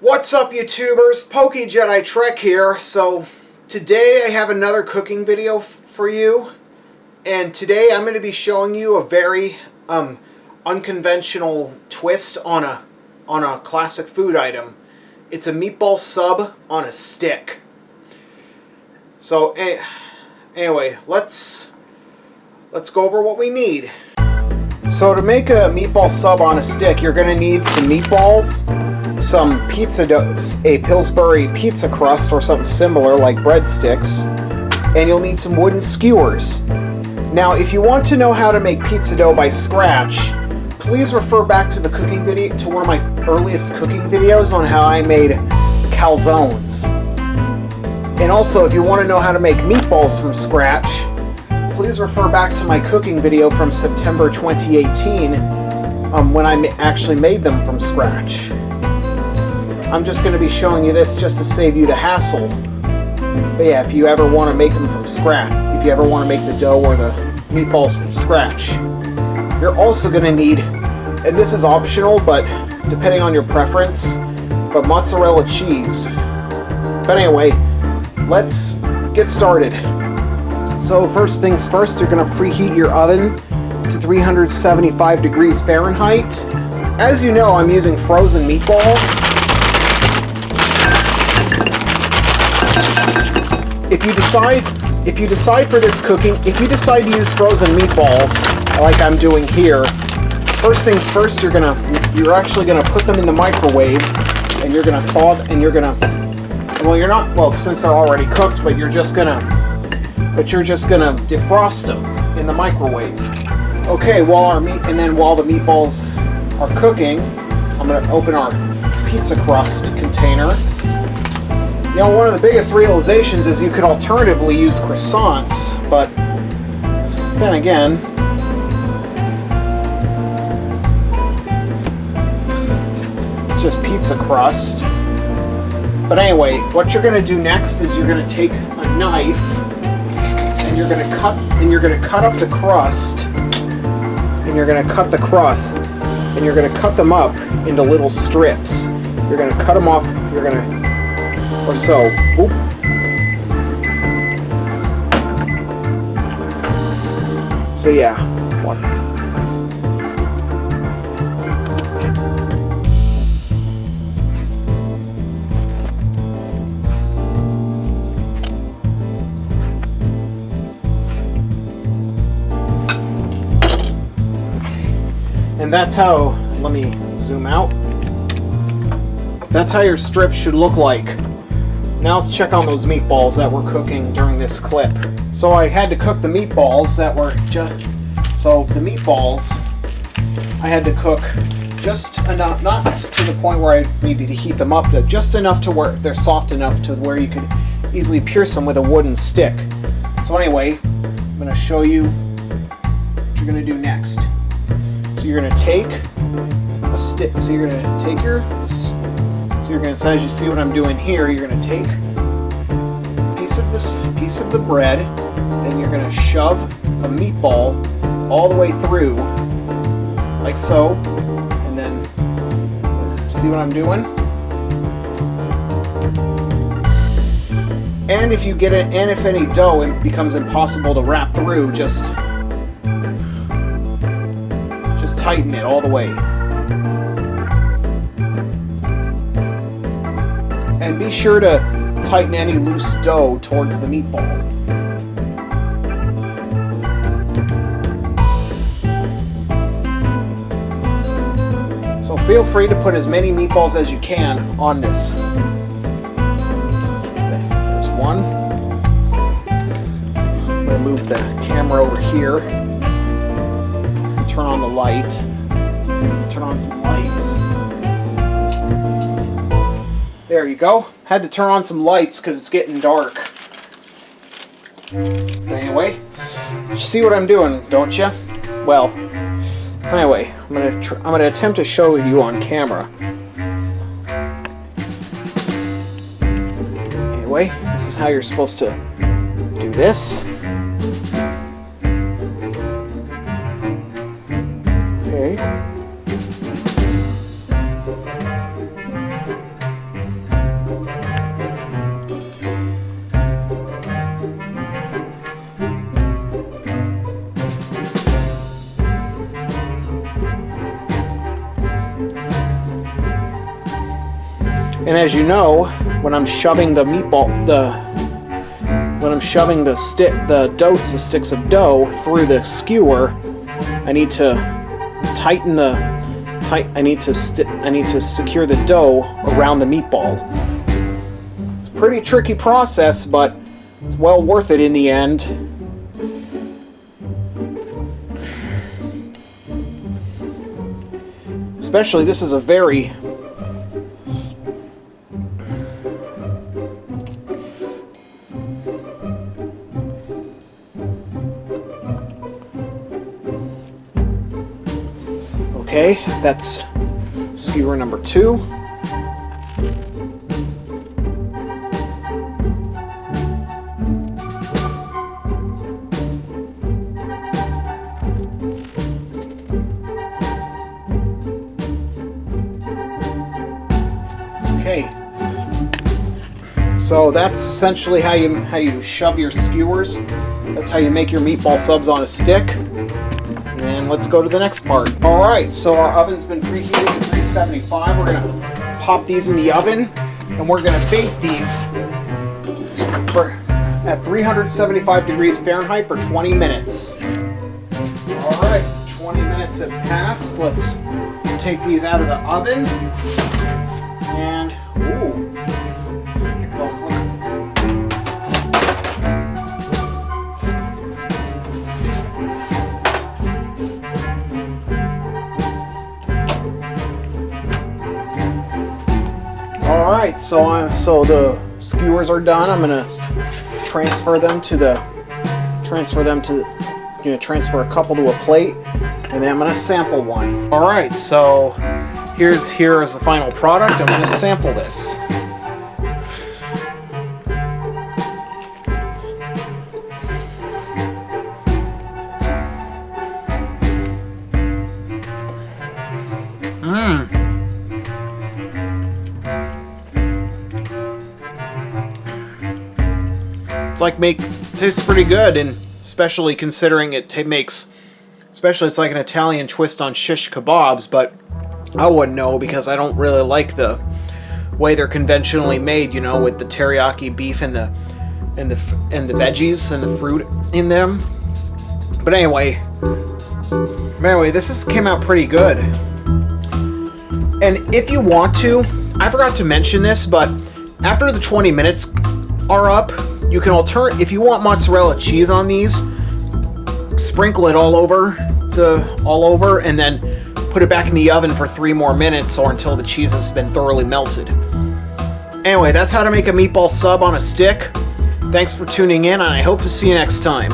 What's up, YouTubers? PokeJediTrek's here. So today I have another cooking video for you, and today I'm going to be showing you a very unconventional twist on a classic food item. It's a meatball sub on a stick. So anyway, let's go over what we need. So to make a meatball sub on a stick, you're going to need some meatballs, some pizza dough, a Pillsbury pizza crust or something similar like breadsticks, and you'll need some wooden skewers. Now, if you want to know how to make pizza dough by scratch, please refer back to the cooking video, to one of my earliest cooking videos on how I made calzones. And also, if you want to know how to make meatballs from scratch, please refer back to my cooking video from September 2018 when I actually made them from scratch. I'm just going to be showing you this just to save you the hassle. But yeah, if you ever want to make them from scratch, if you ever want to make the dough or the meatballs from scratch, you're also going to need, and this is optional, but depending on your preference, but mozzarella cheese. But anyway, let's get started. So first things first, you're going to preheat your oven to 375 degrees Fahrenheit. As you know, I'm using frozen meatballs. If you decide for this cooking, if you decide to use frozen meatballs like I'm doing here, first things first, you're actually gonna put them in the microwave, and you're gonna thaw, and you're gonna, well, since they're already cooked, but you're just gonna defrost them in the microwave. Okay, while the meatballs are cooking, I'm gonna open our pizza crust container. You know, one of the biggest realizations is you could alternatively use croissants, but then again, it's just pizza crust. But anyway, what you're going to do next is you're going to take a knife and you're going to cut up the crust, and you're going to cut the crust, and you're going to cut them up into little strips. You're going to cut them off. Or so. Oop. So yeah. One. And that's how, let me zoom out. That's how your strips should look like. Now let's check on those meatballs that we're cooking during this clip. So I had to cook the meatballs that were I had to cook just enough, not to the point where I needed to heat them up, but just enough to where they're soft enough to where you could easily pierce them with a wooden stick. So anyway, I'm going to show you what you're going to do next. So you're going to take a stick, so you're going to take your, so as you see what I'm doing here, you're going to take a piece of the bread, and you're going to shove a meatball all the way through, like so, and then see what I'm doing. And if you get it, and if any dough becomes impossible to wrap through, just tighten it all the way. And be sure to tighten any loose dough towards the meatball. So feel free to put as many meatballs as you can on this. There's one. I'm going to move the camera over here. Turn on the light. Turn on some lights. There you go. Had to turn on some lights because it's getting dark. Anyway, you see what I'm doing, don't you? Well, anyway, I'm gonna attempt to show you on camera. Anyway, this is how you're supposed to do this. Okay. And as you know, when I'm shoving the meatball, when I'm shoving the sticks of dough through the skewer, I need to tighten I need to secure the dough around the meatball. It's a pretty tricky process, but it's well worth it in the end. Especially, this is a very okay, that's skewer number 2. Okay, so that's essentially how you shove your skewers. That's how you make your meatball subs on a stick. And let's go to the next part. Alright, so our oven's been preheated to 375. We're going to pop these in the oven, and we're going to bake these at 375 degrees Fahrenheit for 20 minutes. Alright, 20 minutes have passed. Let's take these out of the oven. And, ooh, here we go. Alright, so the skewers are done. I'm gonna transfer a couple to a plate, and then I'm gonna sample one. Alright, so here is the final product. I'm gonna sample this. Tastes pretty good, and especially considering especially it's like an Italian twist on shish kebabs, but I wouldn't know because I don't really like the way they're conventionally made, you know, with the teriyaki beef and the veggies and the fruit in them. But anyway, this came out pretty good. And if you want to, I forgot to mention this, but after the 20 minutes are up, you can if you want mozzarella cheese on these, sprinkle it all over, and then put it back in the oven for 3 more minutes or until the cheese has been thoroughly melted. Anyway, that's how to make a meatball sub on a stick. Thanks for tuning in, and I hope to see you next time.